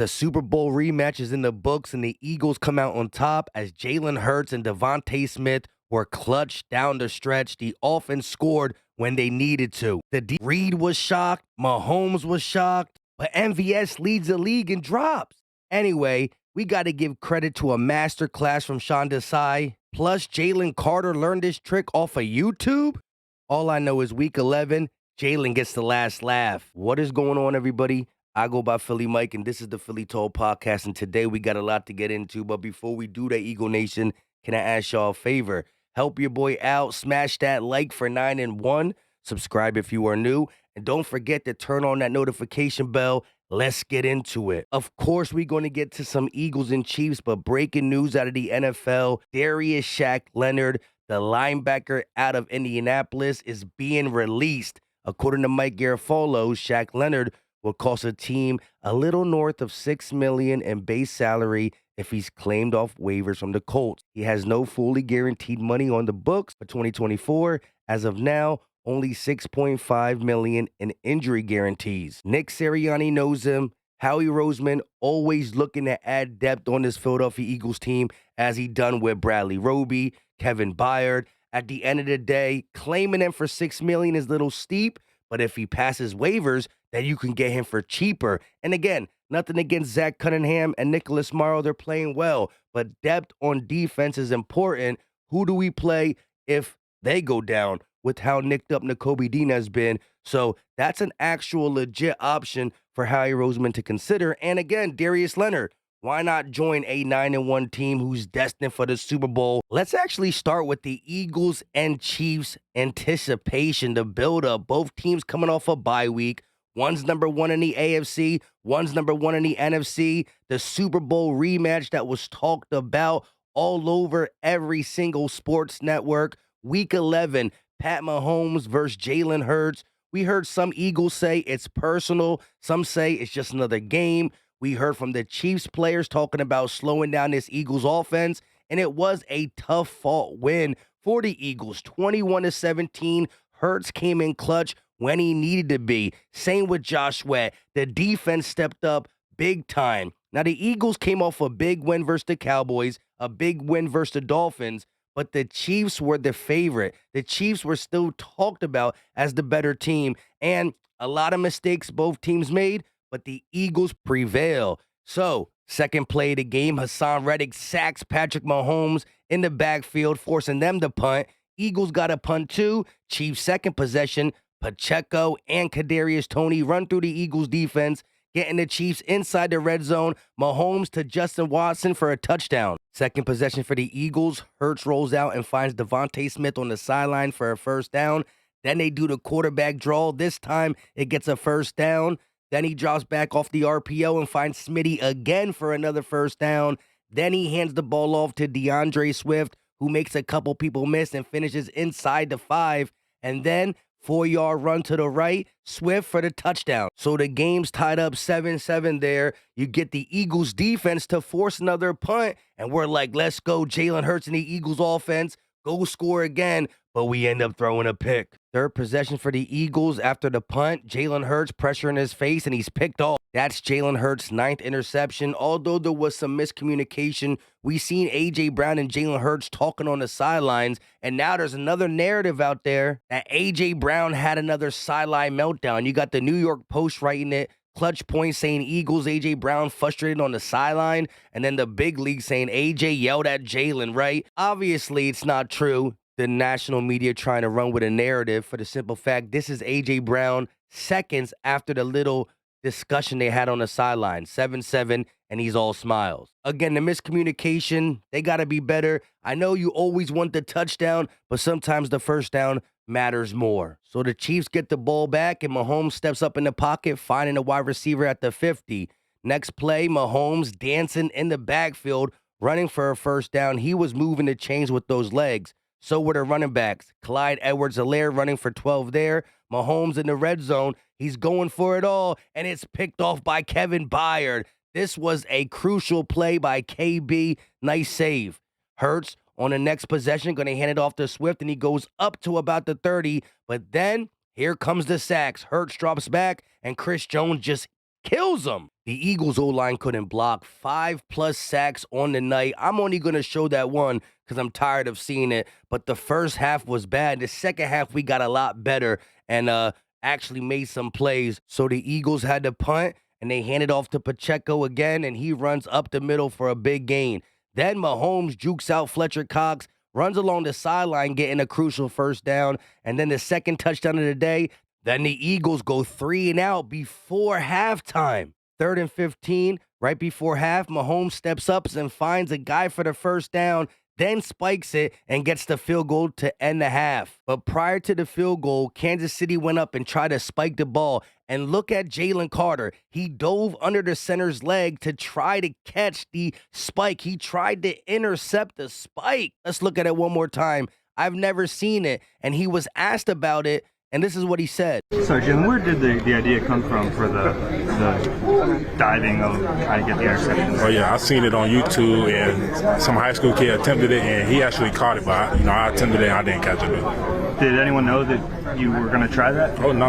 The Super Bowl rematch is in the books, and the Eagles come out on top as Jalen Hurts and Devontae Smith were clutch down the stretch. The offense scored when they needed to. Reid was shocked. Mahomes was shocked. But MVS leads the league in drops. Anyway, we got to give credit to a masterclass from Sean Desai. Plus, Jalen Carter learned this trick off of YouTube. All I know is week 11, Jalen gets the last laugh. What is going on, everybody? I go by Philly Mike, and this is the Philly Talk Podcast, and today we got a lot to get into, but before we do that, Eagle Nation, can I ask y'all a favor? Help your boy out, smash that like for 9 and 1, subscribe if you are new, and don't forget to turn on that notification bell. Let's get into it. Of course, we're going to get to some Eagles and Chiefs, but breaking news out of the NFL, Shaq Leonard, the linebacker out of Indianapolis, is being released. According to Mike Garafolo, Shaq Leonard will cost a team a little north of $6 million in base salary if he's claimed off waivers from the Colts. He has no fully guaranteed money on the books for 2024. As of now, only $6.5 million in injury guarantees. Nick Sirianni knows him. Howie Roseman always looking to add depth on this Philadelphia Eagles team, as he done with Bradley Roby, Kevin Byard. At the end of the day, claiming him for $6 million is a little steep, but if he passes waivers, then you can get him for cheaper. And again, nothing against Zach Cunningham and Nicholas Morrow. They're playing well, but depth on defense is important. Who do we play if they go down with how nicked up Nakobe Dean has been? So that's an actual legit option for Howie Roseman to consider. And again, Darius Leonard, why not join a 9-1 team who's destined for the Super Bowl? Let's actually start with the Eagles and Chiefs anticipation, the build-up. Both teams coming off a bye week. One's number one in the AFC, one's number one in the NFC. The Super Bowl rematch that was talked about all over every single sports network. Week 11, Pat Mahomes versus Jalen Hurts. We heard some Eagles say it's personal. Some say it's just another game. We heard from the Chiefs players talking about slowing down this Eagles offense, and it was a tough fought win for the Eagles. 21-17. Hurts came in clutch when he needed to be. Same with Josh Sweat. The defense stepped up big time. Now, the Eagles came off a big win versus the Cowboys, a big win versus the Dolphins, but the Chiefs were the favorite. The Chiefs were still talked about as the better team, and a lot of mistakes both teams made, but the Eagles prevail. So, second play of the game, Hassan Reddick sacks Patrick Mahomes in the backfield, forcing them to punt. Eagles got a punt too. Chiefs' second possession, Pacheco and Kadarius Toney run through the Eagles' defense, getting the Chiefs inside the red zone. Mahomes to Justin Watson for a touchdown. Second possession for the Eagles, Hurts rolls out and finds Devontae Smith on the sideline for a first down. Then they do the quarterback draw. This time it gets a first down. Then he drops back off the RPO and finds Smitty again for another first down. Then he hands the ball off to DeAndre Swift, who makes a couple people miss and finishes inside the 5. And then 4-yard run to the right, Swift for the touchdown. So the game's tied up 7-7 there. You get the Eagles defense to force another punt, and we're like, let's go, Jalen Hurts and the Eagles offense. Go score again, but we end up throwing a pick. Third possession for the Eagles after the punt. Jalen Hurts pressure in his face, and he's picked off. That's Jalen Hurts' 9th interception. Although there was some miscommunication, we seen A.J. Brown and Jalen Hurts talking on the sidelines, and now there's another narrative out there that A.J. Brown had another sideline meltdown. You got the New York Post writing it, Clutch Point saying Eagles, A.J. Brown frustrated on the sideline, and then the big league saying A.J. yelled at Jalen, right? Obviously, it's not true. The national media trying to run with a narrative for the simple fact this is A.J. Brown seconds after the little discussion they had on the sideline. 7-7, and he's all smiles. Again, the miscommunication, they got to be better. I know you always want the touchdown, but sometimes the first down matters more. So the Chiefs get the ball back, and Mahomes steps up in the pocket, finding a wide receiver at the 50. Next play, Mahomes dancing in the backfield, running for a first down. He was moving the chains with those legs. So were the running backs. Clyde Edwards-Helaire running for 12 there. Mahomes in the red zone. He's going for it all, and it's picked off by Kevin Byard. This was a crucial play by KB. Nice save. Hurts on the next possession, going to hand it off to Swift, and he goes up to about the 30. But then here comes the sacks. Hurts drops back, and Chris Jones just kills him. The Eagles O-line couldn't block. 5+ sacks on the night. I'm only going to show that one because I'm tired of seeing it. But the first half was bad. The second half, we got a lot better and actually made some plays. So the Eagles had to punt, and they handed off to Pacheco again, and he runs up the middle for a big gain. Then Mahomes jukes out Fletcher Cox, runs along the sideline, getting a crucial first down, and then the second touchdown of the day. Then the Eagles go 3 and out before halftime. 3rd and 15, right before half, Mahomes steps up and finds a guy for the first down, then spikes it and gets the field goal to end the half. But prior to the field goal, Kansas City went up and tried to spike the ball. And look at Jalen Carter. He dove under the center's leg to try to catch the spike. He tried to intercept the spike. Let's look at it one more time. I've never seen it. And he was asked about it, and this is what he said. So, Jalen, where did the idea come from for the diving of trying to get the interception? Oh, yeah, I seen it on YouTube, and some high school kid attempted it, and he actually caught it, but I attempted it, and I didn't catch it. Did anyone know that you were going to try that? Oh, no.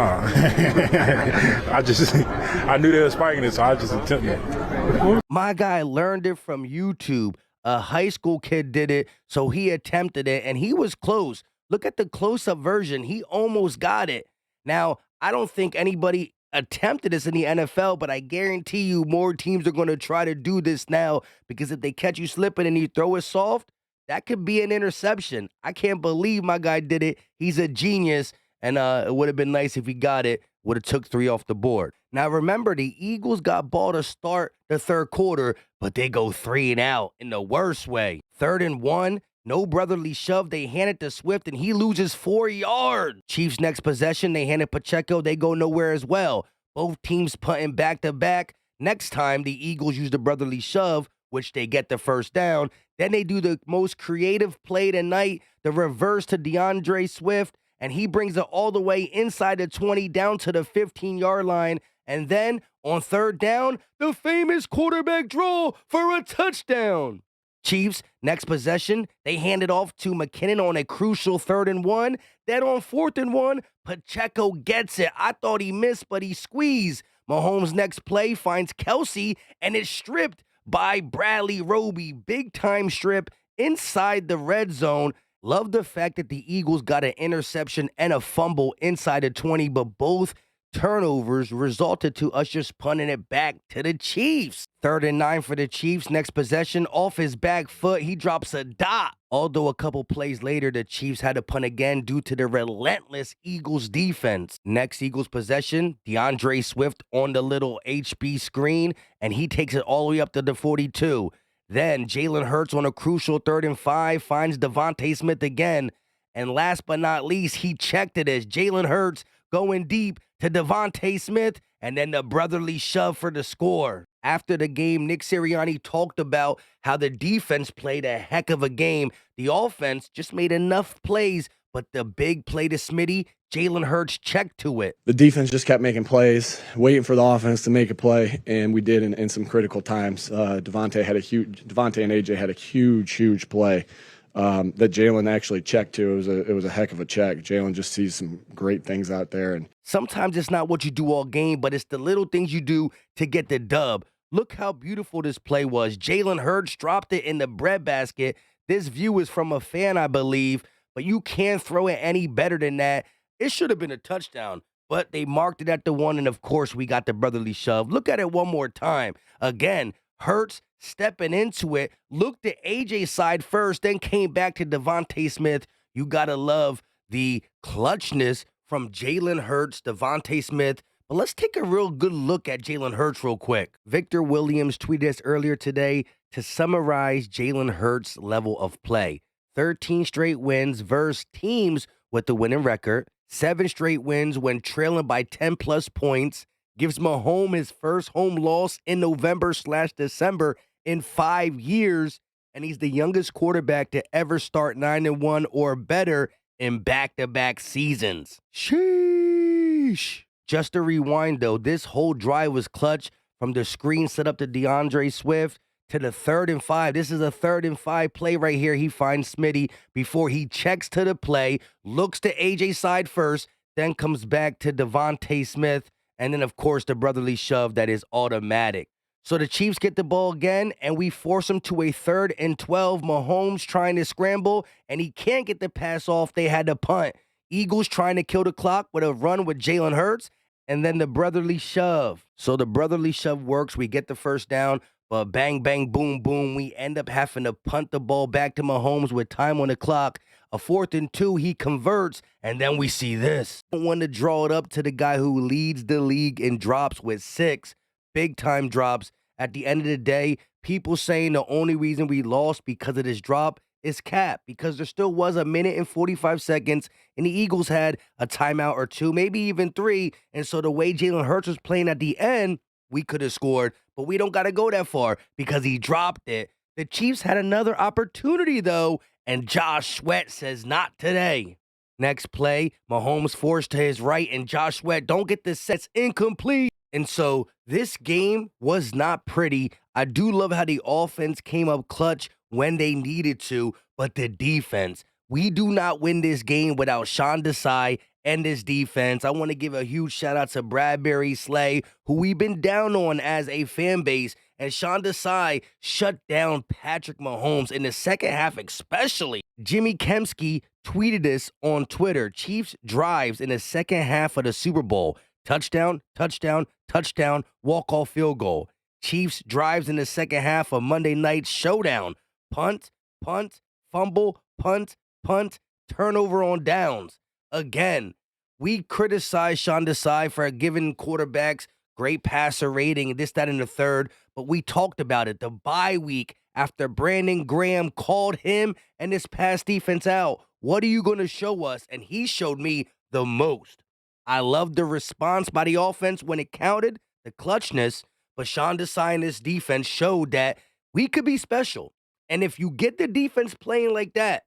I knew they were spiking it, so I just attempted it. My guy learned it from YouTube. A high school kid did it, so he attempted it, and he was close. Look at the close-up version. He almost got it. Now, I don't think anybody attempted this in the NFL, but I guarantee you more teams are going to try to do this now because if they catch you slipping and you throw it soft, that could be an interception. I can't believe my guy did it. He's a genius, and it would have been nice if he got it. Would have took 3 off the board. Now, remember, the Eagles got ball to start the third quarter, but they go 3 and out in the worst way. 3rd and 1. No brotherly shove. They hand it to Swift, and he loses 4 yards. Chiefs' next possession, they hand it Pacheco. They go nowhere as well. Both teams punting back-to-back. Next time, the Eagles use the brotherly shove, which they get the first down. Then they do the most creative play tonight, the reverse to DeAndre Swift, and he brings it all the way inside the 20 down to the 15-yard line. And then, on 3rd down, the famous quarterback draw for a touchdown. Chiefs, next possession, they hand it off to McKinnon on a crucial 3rd and 1. Then on 4th and 1, Pacheco gets it. I thought he missed, but he squeezed. Mahomes' next play finds Kelce, and it's stripped by Bradley Roby. Big-time strip inside the red zone. Love the fact that the Eagles got an interception and a fumble inside the 20, but both turnovers resulted to us just punting it back to the Chiefs. 3rd and 9 for the Chiefs. Next possession, off his back foot, he drops a dot. Although a couple plays later, the Chiefs had to punt again due to the relentless Eagles defense. Next Eagles possession, DeAndre Swift on the little HB screen, and he takes it all the way up to the 42. Then Jalen Hurts on a crucial 3rd and 5 finds Devontae Smith again. And last but not least, he checked it as Jalen Hurts going deep to Devontae Smith, and then the brotherly shove for the score. After the game, Nick Sirianni talked about how the defense played a heck of a game. The offense just made enough plays, but the big play to Smitty, Jalen Hurts checked to it. The defense just kept making plays, waiting for the offense to make a play, and we did in some critical times. Devontae and AJ had a huge play that Jalen actually checked to. It was a heck of a check. Jalen just sees some great things out there. And sometimes it's not what you do all game, but it's the little things you do to get the dub. Look how beautiful this play was. Jalen Hurts dropped it in the breadbasket. This view is from a fan, I believe, but you can't throw it any better than that. It should have been a touchdown, but they marked it at the 1, and of course we got the brotherly shove. Look at it one more time. Again, Hurts stepping into it, looked at AJ's side first, then came back to Devontae Smith. You got to love the clutchness from Jalen Hurts, Devontae Smith. But let's take a real good look at Jalen Hurts real quick. Victor Williams tweeted us earlier today to summarize Jalen Hurts' level of play. 13 straight wins versus teams with the winning record. 7 straight wins when trailing by 10-plus points. Gives Mahomes his first home loss in November/December in 5 years. And he's the youngest quarterback to ever start 9-1 or better in back-to-back seasons. Sheesh. Just a rewind, though, this whole drive was clutch from the screen set up to DeAndre Swift to the 3rd and 5. This is a 3rd and 5 play right here. He finds Smitty before he checks to the play, looks to AJ's side first, then comes back to Devontae Smith, And then, of course, the brotherly shove that is automatic. So the Chiefs get the ball again, and we force them to a 3rd and 12. Mahomes trying to scramble, and he can't get the pass off. They had to punt. Eagles trying to kill the clock with a run with Jalen Hurts, and then the brotherly shove. So the brotherly shove works. We get the first down, but bang, bang, boom, boom. We end up having to punt the ball back to Mahomes with time on the clock. A 4th and 2, he converts, and then we see this. I want to draw it up to the guy who leads the league in drops with 6 big-time drops. At the end of the day, people saying the only reason we lost because of this drop is cap, because there still was a minute and 45 seconds, and the Eagles had a timeout or 2, maybe even 3, and so the way Jalen Hurts was playing at the end, we could have scored, but we don't got to go that far because he dropped it. The Chiefs had another opportunity, though, and Josh Sweat says, not today. Next play, Mahomes forced to his right, and Josh Sweat don't get the sets incomplete. And so this game was not pretty. I do love how the offense came up clutch when they needed to, but the defense, we do not win this game without Sean Desai and this defense. I want to give a huge shout out to Bradbury Slay, who we've been down on as a fan base, and Sean Desai shut down Patrick Mahomes in the second half especially. Jimmy Kemsky tweeted this on Twitter. Chiefs drives in the second half of the Super Bowl. Touchdown, touchdown, touchdown, walk-off field goal. Chiefs drives in the second half of Monday Night Showdown. Punt, punt, fumble, punt, punt, turnover on downs. Again, we criticize Sean Desai for giving quarterbacks great passer rating, this, that, and the third, but we talked about it. The bye week after Brandon Graham called him and this pass defense out. What are you going to show us? And he showed me the most. I loved the response by the offense when it counted, the clutchness, but Sean Desai and his defense showed that we could be special. And if you get the defense playing like that,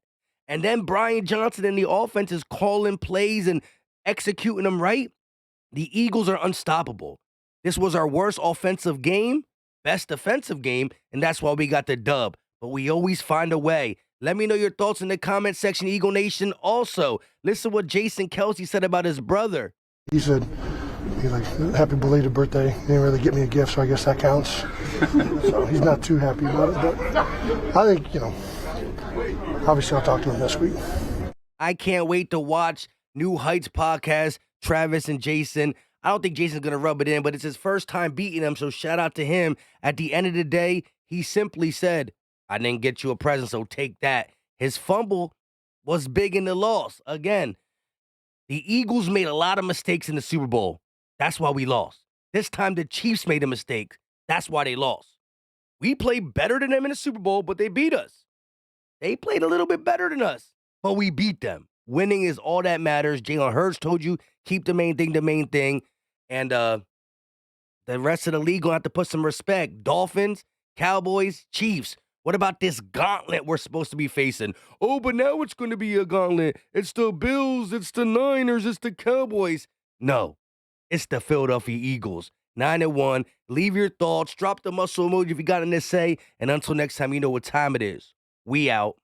and then Brian Johnson and the offense is calling plays and executing them right, the Eagles are unstoppable. This was our worst offensive game, best defensive game, and that's why we got the dub. But we always find a way. Let me know your thoughts in the comment section, Eagle Nation. Also, listen to what Jason Kelce said about his brother. He said, he's like, happy belated birthday. He didn't really get me a gift, so I guess that counts. So he's not too happy about it, but I think, obviously I'll talk to him this week. I can't wait to watch New Heights podcast, Travis and Jason. I don't think Jason's going to rub it in, but it's his first time beating him, so shout out to him. At the end of the day, he simply said, I didn't get you a present, so take that. His fumble was big in the loss. Again, the Eagles made a lot of mistakes in the Super Bowl. That's why we lost. This time the Chiefs made a mistake. That's why they lost. We played better than them in the Super Bowl, but they beat us. They played a little bit better than us, but we beat them. Winning is all that matters. Jalen Hurts told you, keep the main thing. And the rest of the league going to have to put some respect. Dolphins, Cowboys, Chiefs. What about this gauntlet we're supposed to be facing? Oh, but now it's going to be a gauntlet. It's the Bills, it's the Niners, it's the Cowboys. No, it's the Philadelphia Eagles. 9-1. Leave your thoughts. Drop the muscle emoji if you got anything to say. And until next time, you know what time it is. We out.